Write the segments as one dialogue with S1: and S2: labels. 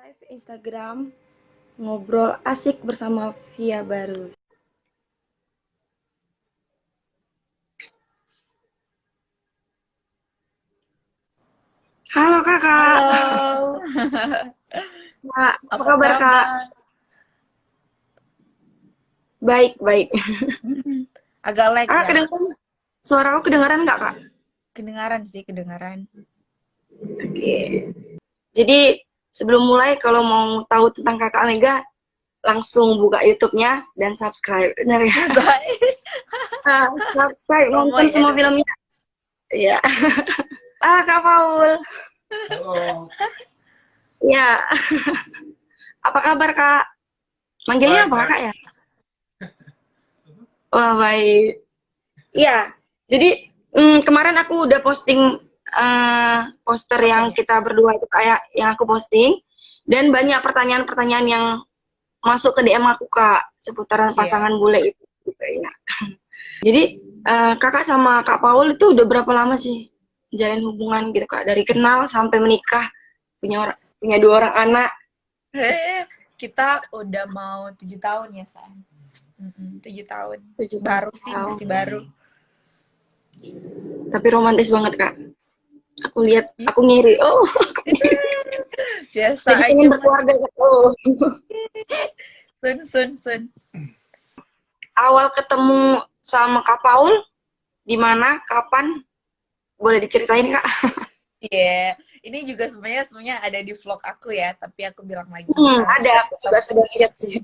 S1: Live Instagram ngobrol asik bersama Via Barus. Halo kakak.
S2: Halo,
S1: Kak, apa
S2: apa
S1: kabar kak?
S2: kabar?
S1: Baik, baik.
S2: Agak lag
S1: Kakak
S2: ya?
S1: kedengeran? Suara aku kedengeran nggak kak?
S2: Kedengaran sih, kedengaran.
S1: Oke. Jadi sebelum mulai kalau mau tahu tentang kakak Mega, langsung buka YouTube-nya dan subscribe. Benar ya?
S2: Saya
S1: Nah, subscribe, nonton
S2: promoin,
S1: semua
S2: aduh.
S1: filmnya. Iya. Kak Paul.
S3: Halo,
S1: Ya, apa kabar kak? Manggilnya
S3: baik
S1: apa
S3: baik.
S1: kakak ya? Wah, baik. Iya, jadi kemarin aku udah posting poster yang
S2: Oke,
S1: kita berdua itu kayak yang aku posting dan banyak pertanyaan-pertanyaan yang masuk ke DM aku kak seputaran
S2: siap.
S1: pasangan bule itu gitu ya. Jadi kakak sama Kak Paul itu udah berapa lama sih jalin hubungan gitu kak dari kenal sampai menikah punya dua orang anak
S2: Kita udah mau 7 tahun ya, San? 7 tahun.
S1: 7 tahun.
S2: Baru sih,
S1: Wow.
S2: masih baru.
S1: Tapi romantis banget kak. Aku lihat,
S2: Ih,
S1: aku ngiri. Oh, aku ngiri.
S2: biasa
S1: Jadi
S2: aja
S1: pengen
S2: mah.
S1: berkeluarga kak. Oh.
S2: Sun, sun, sun.
S1: Awal ketemu sama Kak Paul di mana, kapan? Boleh diceritain Kak?
S2: Iya, ini juga sebenarnya ada di vlog aku ya, tapi aku bilang lagi,
S1: Ada, aku juga sudah lihat sih.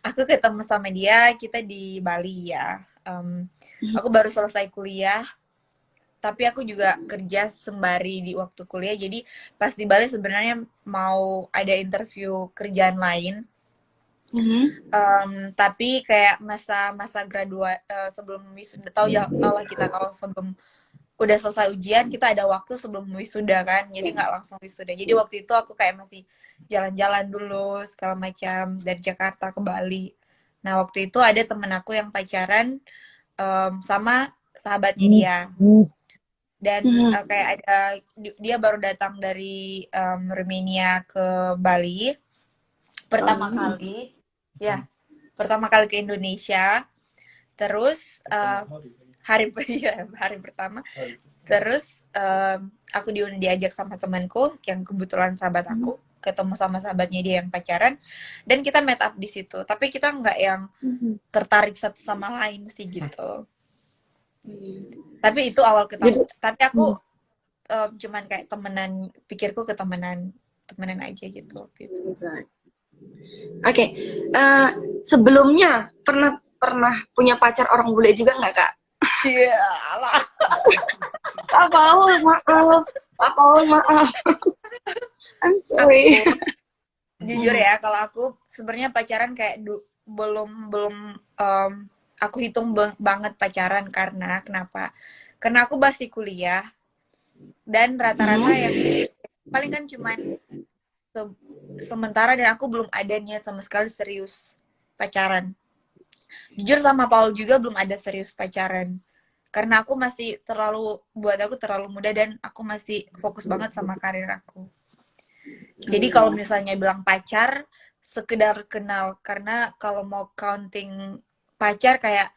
S2: aku ketemu sama dia, kita di Bali ya. Aku baru selesai kuliah, tapi aku juga kerja sembari di waktu kuliah. Jadi pas di Bali sebenarnya mau ada interview kerjaan lain. Tapi kayak masa sebelum wisuda, tau lah kita kalau sebelum udah selesai ujian kita ada waktu sebelum wisuda kan, jadi nggak langsung wisuda. Jadi waktu itu aku kayak masih jalan-jalan dulu segala macam dari Jakarta ke Bali. Nah waktu itu ada temen aku yang pacaran sama sahabatnya dia, dan kayak dia baru datang dari Romania ke Bali pertama kali, ya pertama kali ke Indonesia. Terus hari pertama. Terus aku diajak sama temanku yang kebetulan sahabat aku, ketemu sama sahabatnya dia yang pacaran, dan kita meet up di situ. Tapi kita nggak yang tertarik satu sama lain sih gitu. Tapi itu awal
S1: Jadi,
S2: ketemu. Tapi aku cuman kayak temenan, pikirku ke temenan aja gitu.
S1: oke. Sebelumnya pernah punya pacar orang bule juga nggak Kak?
S2: Iya lah.
S1: Kak Paul, maaf. Kak Paul, maaf. I'm sorry.
S2: Aku jujur ya, kalau aku sebenarnya pacaran kayak belum belum em, aku hitung banget pacaran. Karena kenapa? Karena aku masih kuliah, dan rata-rata yang paling kan cuman sementara, dan aku belum ada niat sama sekali serius pacaran. Jujur sama Paul juga belum ada serius pacaran. Karena aku masih buat aku terlalu muda, dan aku masih fokus banget sama karir aku. Jadi kalau misalnya bilang pacar, sekedar kenal. Karena kalau mau counting pacar, kayak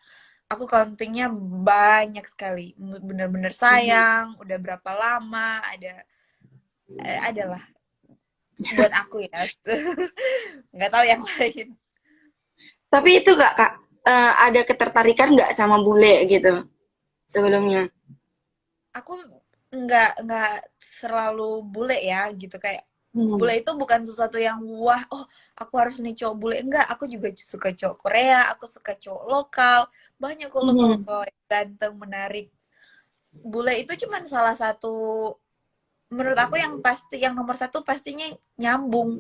S2: aku countingnya banyak sekali. Bener-bener sayang, udah berapa lama, adalah buat aku ya. Nggak tahu yang lain.
S1: Tapi itu Kak, ada ketertarikan nggak sama bule gitu sebelumnya?
S2: Aku nggak selalu bule ya gitu, kayak bule itu bukan sesuatu yang wah, oh aku harus nih cowok bule. Enggak, aku juga suka cowok Korea, aku suka cowok lokal, banyak kok lokal yang ganteng, menarik. Bule itu cuman salah satu, menurut aku yang pasti, yang nomor satu pastinya nyambung.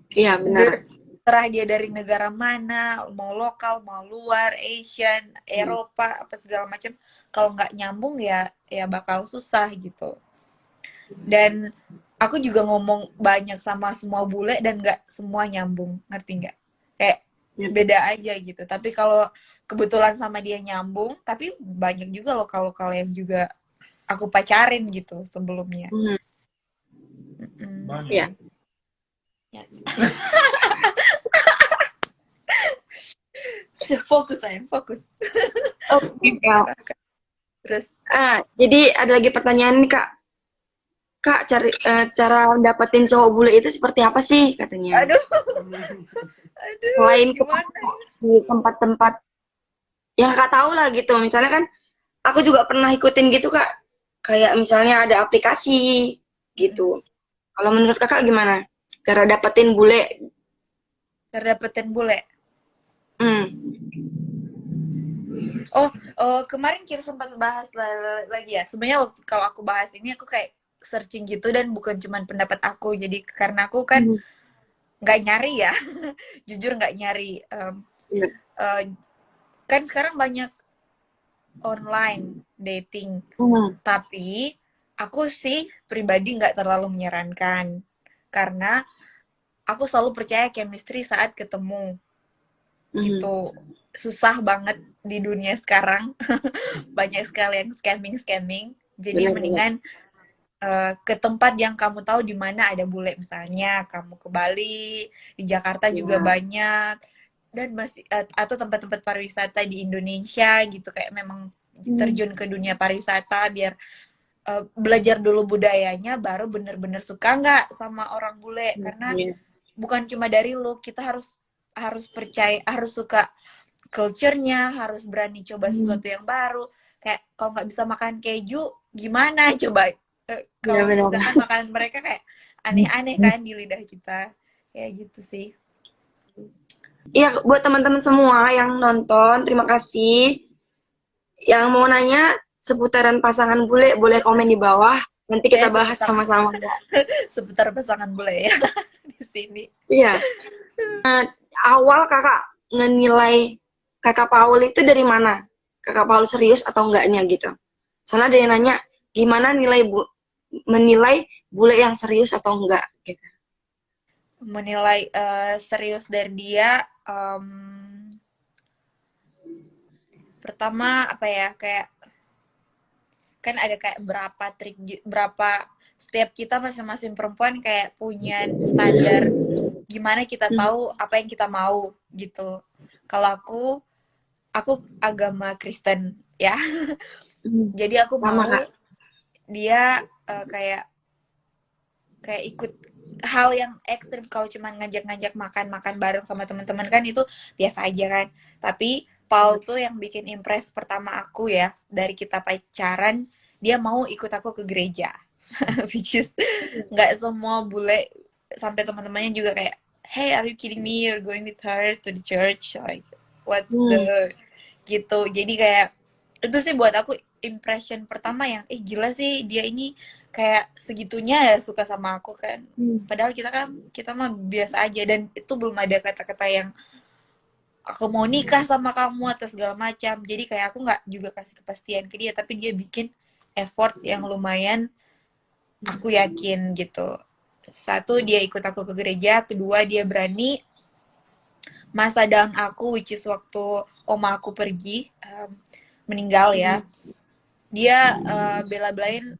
S1: Iya benar.
S2: Terserah dia dari negara mana, mau lokal, mau luar, Asian, Eropa, apa segala macam. Kalau nggak nyambung ya bakal susah gitu. Dan aku juga ngomong banyak sama semua bule dan nggak semua nyambung, ngerti nggak? Kayak beda aja gitu. Tapi kalau kebetulan sama dia nyambung, tapi banyak juga lokal-lokal yang juga aku pacarin gitu sebelumnya.
S1: Iya.
S2: Ya. Fokus sayang, fokus.
S1: Oke, Kak.
S2: Terus
S1: Jadi ada lagi pertanyaan nih, Kak. Kak, cara dapetin cowok bule itu seperti apa sih katanya?
S2: aduh, aduh,
S1: Selain
S2: gimana?
S1: di tempat-tempat yang Kak tahu lah gitu. Misalnya kan aku juga pernah ikutin gitu, Kak. Kayak misalnya ada aplikasi gitu. Kalau menurut Kakak gimana? Cara dapetin bule?
S2: Cara dapetin bule.
S1: Hmm.
S2: Kemarin kita sempat bahas lagi ya. Sebenarnya kalau aku bahas ini aku kayak searching gitu dan bukan cuma pendapat aku. Jadi karena aku kan
S1: Hmm.
S2: nggak nyari ya, jujur nggak nyari.
S1: Iya.
S2: Kan sekarang banyak online dating,
S1: Hmm.
S2: tapi aku sih pribadi nggak terlalu menyarankan karena aku selalu percaya chemistry saat ketemu.
S1: Hmm.
S2: Itu susah banget di dunia sekarang. Banyak sekali yang scamming. Jadi
S1: Benar, benar.
S2: mendingan ke tempat yang kamu tahu di mana ada bule, misalnya kamu ke Bali, di Jakarta juga
S1: Ya.
S2: banyak, dan masih atau tempat-tempat pariwisata di Indonesia gitu, kayak memang
S1: Hmm.
S2: terjun ke dunia pariwisata biar belajar dulu budayanya, baru bener-bener suka nggak sama orang bule. Karena
S1: Iya.
S2: bukan cuma dari lu, kita harus harus percaya, harus suka culture-nya, harus berani coba
S1: Hmm.
S2: sesuatu yang baru. Kayak kalau nggak bisa makan keju, gimana coba?
S1: Iya,
S2: Kalau
S1: benar.
S2: misalkan makanan mereka kayak aneh-aneh kan di lidah kita. Kayak gitu sih.
S1: Iya, buat teman-teman semua yang nonton, terima kasih. Yang mau nanya seputaran pasangan bule, boleh komen di bawah. Nanti kita
S2: Kayak
S1: bahas sama-sama.
S2: seputar pasangan bule ya di sini.
S1: Iya. Awal kakak ngenilai kakak Paul itu dari mana? Kakak Paul serius atau enggaknya gitu. Soalnya ada yang nanya, gimana menilai bule yang serius atau enggak gitu.
S2: Menilai serius dari dia, pertama apa ya, kayak kan ada kayak berapa trik, berapa, setiap kita masing-masing perempuan kayak punya standar gimana kita tahu apa yang kita mau gitu. Kalau aku agama Kristen ya. Jadi aku
S1: Sama
S2: mau
S1: kak.
S2: dia kayak ikut hal yang ekstrim. Kalau cuma ngajak-ngajak makan bareng sama teman-teman kan itu biasa aja kan. Tapi Paul tuh yang bikin impress pertama aku ya, dari kita pacaran, dia mau ikut aku ke gereja. Which is nggak semua bule, sampai teman-temannya juga kayak, hey, are you kidding me, you're going with her to the church, like what's the gitu. Jadi kayak itu sih buat aku impression pertama yang gila sih dia ini kayak segitunya ya suka sama aku kan. Padahal kita mah biasa aja, dan itu belum ada kata-kata yang aku mau nikah sama kamu atau segala macam. Jadi kayak aku nggak juga kasih kepastian ke dia, tapi dia bikin effort yang lumayan, aku yakin gitu. Satu, dia ikut aku ke gereja. Kedua, dia berani masa down aku, which is waktu oma aku pergi, meninggal ya. Dia bela-belain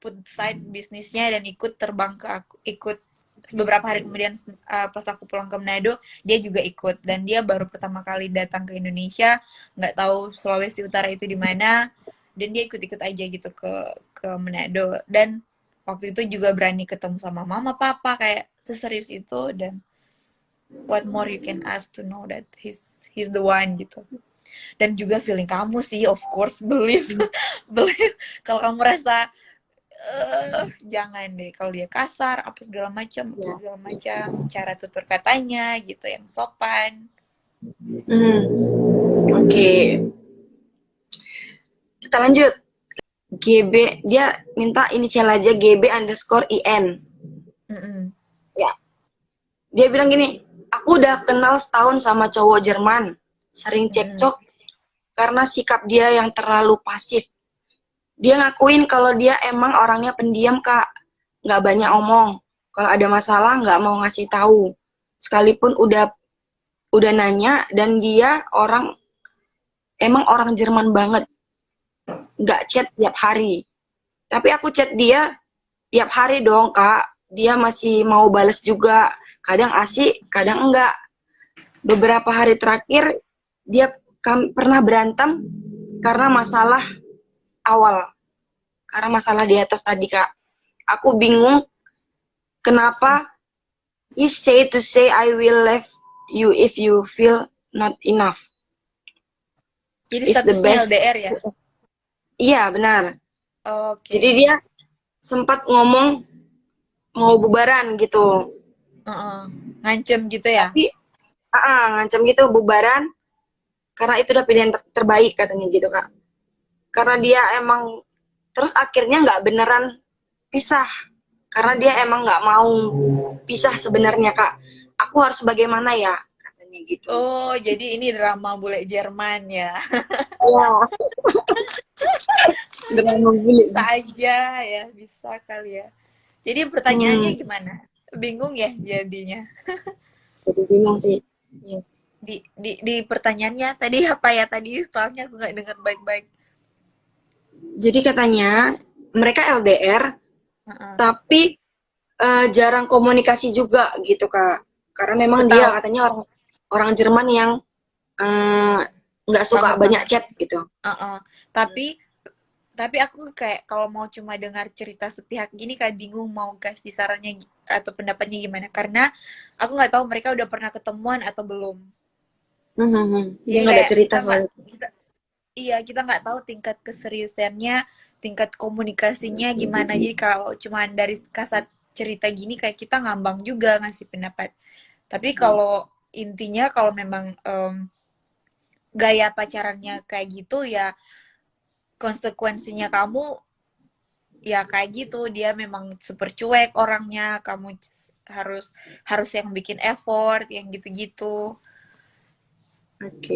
S2: put side bisnisnya dan ikut terbang ke aku, ikut beberapa hari kemudian pas aku pulang ke Manado, dia juga ikut. Dan dia baru pertama kali datang ke Indonesia, nggak tahu Sulawesi Utara itu di mana, dan dia ikut-ikut aja gitu ke Manado. Dan waktu itu juga berani ketemu sama mama papa, kayak seserius itu. Dan what more you can ask to know that he's the one gitu. Dan juga feeling kamu sih, of course, believe believe. Kalau kamu rasa jangan deh, kalau dia kasar apa segala macam, cara tutur katanya gitu yang sopan.
S1: Oke. Kita lanjut. GB, dia minta inisial aja, GB_IN. Ya. Dia bilang gini, aku udah kenal setahun sama cowok Jerman, sering cekcok karena sikap dia yang terlalu pasif. Dia ngakuin kalau dia emang orangnya pendiam, Kak, nggak banyak omong. Kalau ada masalah nggak mau ngasih tahu. Sekalipun udah nanya, dan dia emang orang Jerman banget. Nggak chat tiap hari. Tapi aku chat dia tiap hari dong, Kak. Dia masih mau bales juga. kadang asik, kadang enggak. Beberapa hari terakhir dia pernah berantem karena masalah awal, karena masalah di atas tadi Kak. Aku bingung kenapa he say to say I will leave you if you feel not enough.
S2: Jadi
S1: It's the
S2: statusnya
S1: best.
S2: LDR ya?
S1: Iya benar.
S2: Oke.
S1: Jadi dia sempat ngomong mau bubaran gitu.
S2: Ngancem gitu ya?
S1: Tapi ngancam gitu bubaran karena itu udah pilihan terbaik katanya gitu Kak. Karena dia emang terus akhirnya nggak beneran pisah. Karena dia emang nggak mau pisah sebenarnya Kak. Aku harus bagaimana ya katanya gitu.
S2: Oh, jadi ini drama bule Jerman ya?
S1: Wah. Drama bule.
S2: Bisa aja ya, bisa kali ya. Jadi pertanyaannya gimana? Bingung ya jadinya?
S1: Jadi bingung sih. Yes.
S2: Di pertanyaannya tadi apa ya tadi? Soalnya aku nggak dengar baik-baik.
S1: Jadi katanya mereka LDR, tapi jarang komunikasi juga gitu Kak. Karena memang dia
S2: Betul.
S1: katanya orang Jerman yang nggak suka banyak chat gitu.
S2: Tapi aku kayak kalau mau cuma dengar cerita sepihak gini kayak bingung mau kasih sarannya atau pendapatnya gimana karena aku nggak tahu mereka udah pernah ketemuan atau belum.
S1: Dia
S2: Jadi
S1: nggak ada
S2: kayak
S1: cerita soal itu.
S2: kita nggak tahu tingkat keseriusannya, tingkat komunikasinya gimana. Jadi kalau cuma dari kasat cerita gini kayak kita ngambang juga ngasih pendapat. Tapi kalau intinya kalau memang gaya pacarannya kayak gitu ya konsekuensinya kamu ya kayak gitu dia memang super cuek orangnya kamu harus yang bikin effort yang gitu-gitu.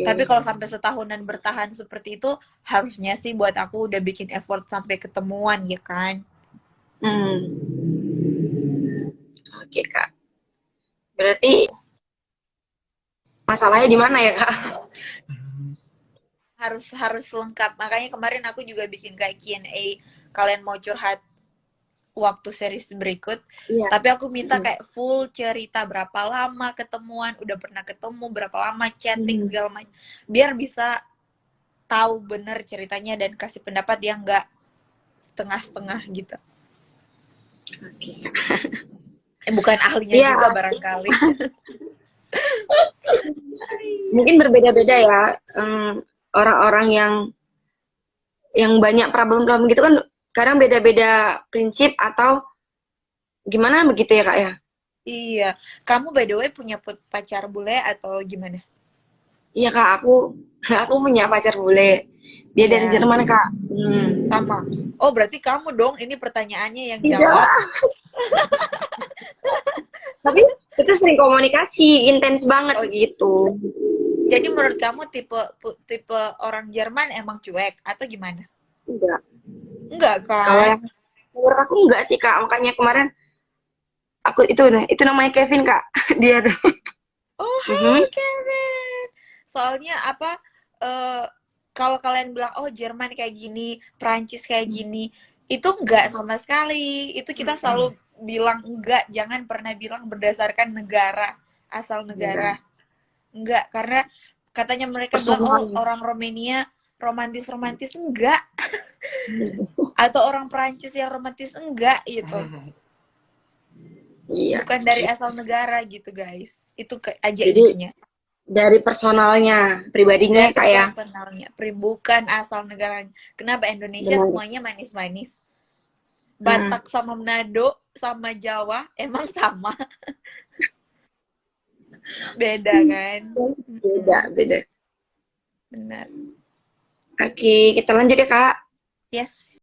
S2: Tapi kalau sampai setahunan bertahan seperti itu harusnya sih buat aku udah bikin effort sampai ketemuan ya kan.
S1: Oke Kak, berarti masalahnya di mana ya Kak?
S2: Harus lengkap, makanya kemarin aku juga bikin kayak Q&A kalian mau curhat waktu series berikut.
S1: Iya.
S2: Tapi aku minta kayak full cerita berapa lama ketemuan, udah pernah ketemu, berapa lama chatting segala macam, biar bisa tahu bener ceritanya dan kasih pendapat yang nggak setengah-setengah gitu. Bukan ahlinya juga barangkali.
S1: Mungkin berbeda-beda ya orang-orang yang banyak problem-problem gitu kan kadang beda-beda prinsip atau gimana begitu ya Kak ya?
S2: Iya. Kamu by the way punya pacar bule atau gimana?
S1: Iya Kak, aku punya pacar bule. Dia dari Jerman Kak.
S2: Sama. Oh berarti kamu dong ini pertanyaannya yang
S1: Tidak.
S2: jawab.
S1: Tapi itu sering komunikasi, intens banget gitu.
S2: Jadi menurut kamu tipe orang Jerman emang cuek atau gimana?
S1: Enggak.
S2: Enggak kan?
S1: Kalau yang menurut aku enggak sih Kak, makanya kemarin aku itu namanya Kevin Kak. Dia tuh.
S2: Oh, hai Kevin. Soalnya apa kalau kalian bilang oh Jerman kayak gini, Prancis kayak gini, itu enggak sama sekali. Itu kita selalu bilang enggak, jangan pernah bilang berdasarkan negara, asal negara. Enggak, karena katanya mereka bilang oh orang Romania romantis enggak. Atau orang Prancis yang romantis enggak gitu.
S1: Iya.
S2: Bukan dari asal negara gitu guys. Itu aja
S1: jadi,
S2: intinya.
S1: Dari personalnya, pribadinya
S2: dari
S1: kayak
S2: personalnya, bukan asal negaranya. Kenapa Indonesia semuanya manis-manis? Batak sama Manado sama Jawa emang sama. Beda kan?
S1: Beda.
S2: Benar.
S1: Oke, kita lanjut ya Kak.
S2: Yes.